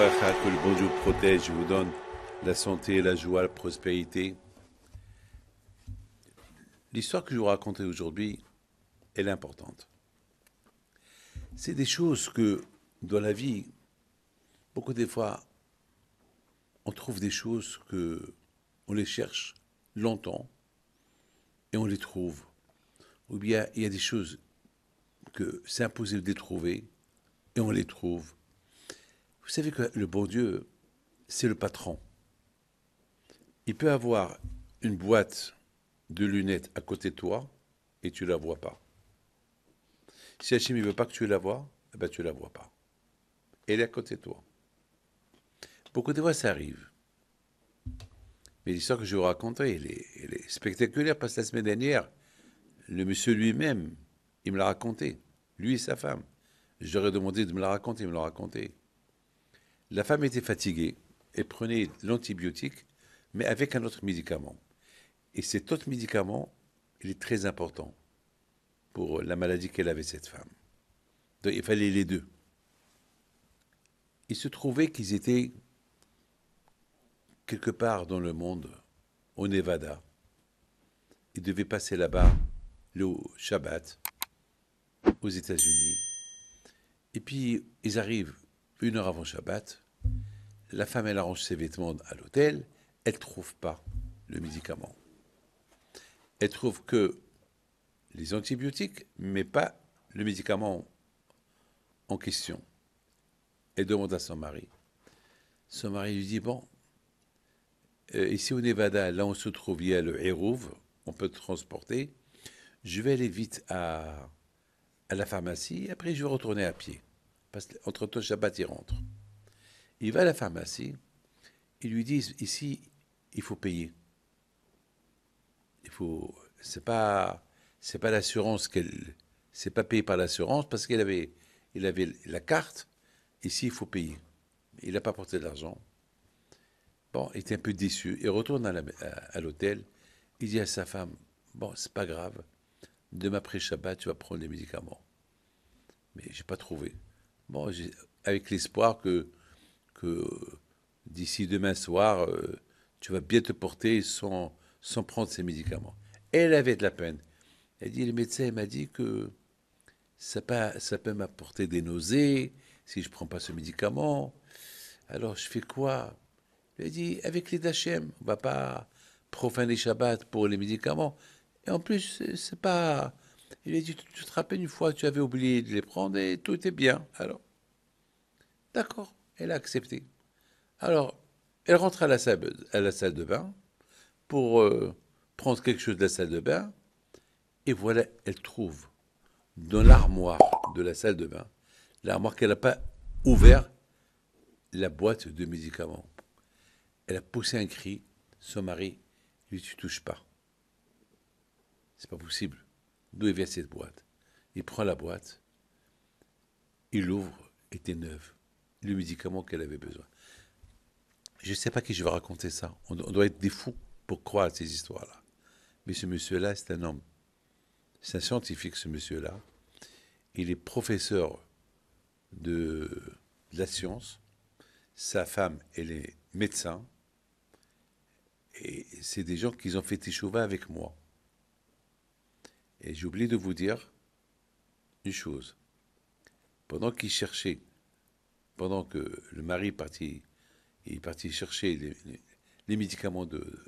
bracha, que le bon Dieu protège, vous donne la santé, la joie, la prospérité. L'histoire que je vous racontais aujourd'hui, elle est importante. C'est des choses que, dans la vie, beaucoup des fois, on trouve des choses que on les cherche longtemps et on les trouve. Ou bien il y a des choses que c'est impossible de les trouver et on les trouve. Vous savez que le bon Dieu, c'est le patron. Il peut avoir une boîte de lunettes à côté de toi et tu ne la vois pas. Si Hachim ne veut pas que tu la vois, eh ben tu ne la vois pas. Elle est à côté de toi. Beaucoup de fois, ça arrive. Mais l'histoire que je vous racontais, elle est spectaculaire parce que la semaine dernière, le monsieur lui-même, il me l'a raconté. Lui et sa femme. Je leur ai demandé de me la raconter, il me l'a raconté. La femme était fatiguée. Elle prenait l'antibiotique, mais avec un autre médicament. Et cet autre médicament, il est très important pour la maladie qu'elle avait, cette femme. Donc, il fallait les deux. Il se trouvait qu'ils étaient quelque part dans le monde, au Nevada. Ils devaient passer là-bas le Shabbat, aux États-Unis. Et puis, ils arrivent 1 heure avant Shabbat. La femme, elle arrange ses vêtements à l'hôtel. Elle ne trouve pas le médicament. Elle trouve que les antibiotiques, mais pas le médicament en question. Elle demande à son mari. Son mari lui dit, bon, ici au Nevada, là on se trouve, il y a le Hérouv, on peut transporter. Je vais aller vite à la pharmacie, après je vais retourner à pied. Parce qu'entre-temps, Shabbat, il rentre. Il va à la pharmacie, ils lui disent, ici, il faut payer. C'est pas l'assurance c'est pas payé par l'assurance parce il avait la carte. Ici, il faut payer. Il n'a pas porté de l'argent. Bon, il était un peu déçu. Il retourne à l'hôtel. Il dit à sa femme, bon, c'est pas grave. Demain après Shabbat, tu vas prendre les médicaments. Mais j'ai pas trouvé. Bon, avec l'espoir que d'ici demain soir, tu vas bien te porter sans prendre ces médicaments. Elle avait de la peine. Elle dit, le médecin m'a dit que ça peut m'apporter des nausées si je ne prends pas ce médicament. Alors, je fais quoi? Elle dit, avec les Dachem, on ne va pas profaner Shabbat pour les médicaments. Et en plus, c'est pas... Il a dit, tu te rappelles une fois, tu avais oublié de les prendre et tout était bien. Alors, d'accord, elle a accepté. Alors, elle rentre à la salle de bain pour prendre quelque chose de la salle de bain. Et voilà, elle trouve dans l'armoire de la salle de bain, l'armoire qu'elle n'a pas ouverte, la boîte de médicaments. Elle a poussé un cri. Son mari lui dit, tu touches pas. C'est pas possible. D'où vient cette boîte? Il prend la boîte, il l'ouvre, était neuve. Le médicament qu'elle avait besoin. Je ne sais pas qui je vais raconter ça. On doit être des fous pour croire à ces histoires-là. Mais ce monsieur-là, c'est un homme. C'est un scientifique, ce monsieur-là. Il est professeur de la science. Sa femme, elle est médecin. Et c'est des gens qui ont fait teshuva avec moi. Et j'ai oublié de vous dire une chose. Pendant qu'il cherchait, pendant que le mari est parti chercher les médicaments de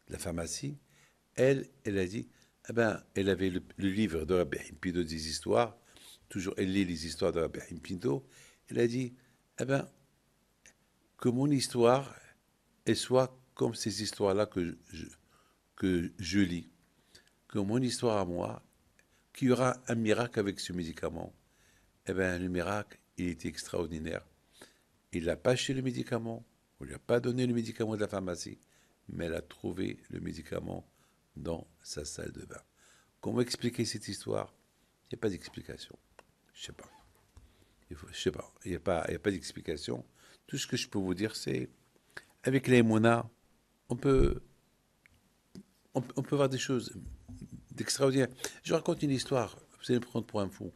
la pharmacie, elle a dit, eh ben, elle avait le livre de Rabbi Pinto des histoires, toujours elle lit les histoires de Rabbi Pinto, elle a dit, eh ben, que mon histoire, elle soit comme ces histoires-là que je lis. Que mon histoire à moi, qu'il y aura un miracle avec ce médicament. Eh bien, le miracle, il était extraordinaire. Il n'a pas acheté le médicament, on ne lui a pas donné le médicament de la pharmacie, mais elle a trouvé le médicament dans sa salle de bain. Comment expliquer cette histoire? Il n'y a pas d'explication. Je ne sais pas. Je sais pas. Il n'y a pas d'explication. Tout ce que je peux vous dire, c'est avec les Mouna, on peut, on peut voir des choses d'extraordinaire. Je raconte une histoire, vous allez me prendre pour un fou.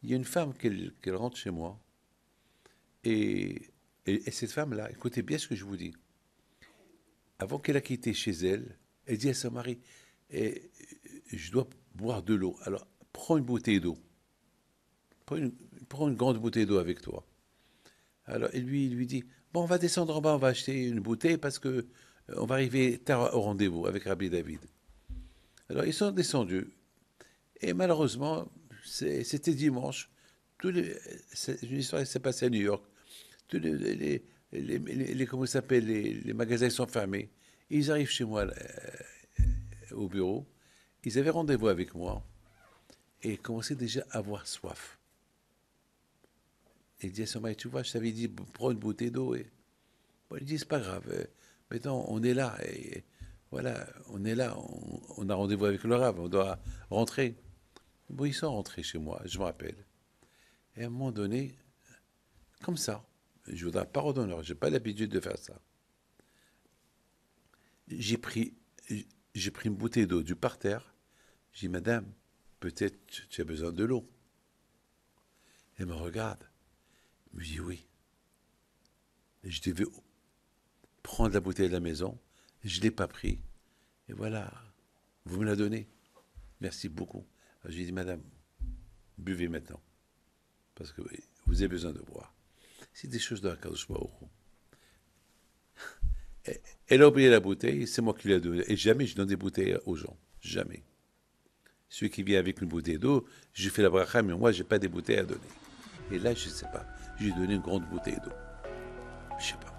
Il y a une femme qui rentre chez moi et Et cette femme-là, écoutez bien ce que je vous dis. Avant qu'elle a quitté chez elle, elle dit à son mari, eh, je dois boire de l'eau. Alors, prends une bouteille d'eau. Prends une grande bouteille d'eau avec toi. Alors, et lui, il lui dit, bon, on va descendre en bas, on va acheter une bouteille parce que on va arriver tard au rendez-vous avec Rabbi David. Alors, ils sont descendus. Et malheureusement, c'était dimanche. C'est une histoire qui s'est passée à New York. Tous comment ça s'appelle, les magasins sont fermés. Ils arrivent chez moi au bureau. Ils avaient rendez-vous avec moi et commençaient déjà à avoir soif. Il dit à son mari, tu vois, je t'avais dit, prends une bouteille d'eau. Et bon, il dit, c'est pas grave. Maintenant, on est là. Et voilà, on est là. On a rendez-vous avec le Rav. On doit rentrer. Bon, ils sont rentrés chez moi, je me rappelle. Et à un moment donné, comme ça, je voudrais pas redonner, j'ai pas l'habitude de faire ça. J'ai pris, j'ai pris une bouteille d'eau du parterre. J'ai dit, madame, peut-être tu as besoin de l'eau. Elle me regarde. Elle me dit oui. Et je devais prendre la bouteille de la maison. Je ne l'ai pas pris. Et voilà, vous me la donnez. Merci beaucoup. Alors, j'ai dit, madame, buvez maintenant. Parce que vous avez besoin de boire. C'est des choses de la Kadosh Baruch Hu. Elle a oublié la bouteille, c'est moi qui lui ai donné. Et jamais je donne des bouteilles aux gens. Jamais. Celui qui vient avec une bouteille d'eau, je fais la bracha, mais moi, je n'ai pas des bouteilles à donner. Et là, je ne sais pas. Je lui ai donné une grande bouteille d'eau. Je ne sais pas.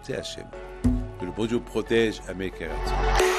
C'est Hachem. Que le bon Dieu protège Amé Keratzon.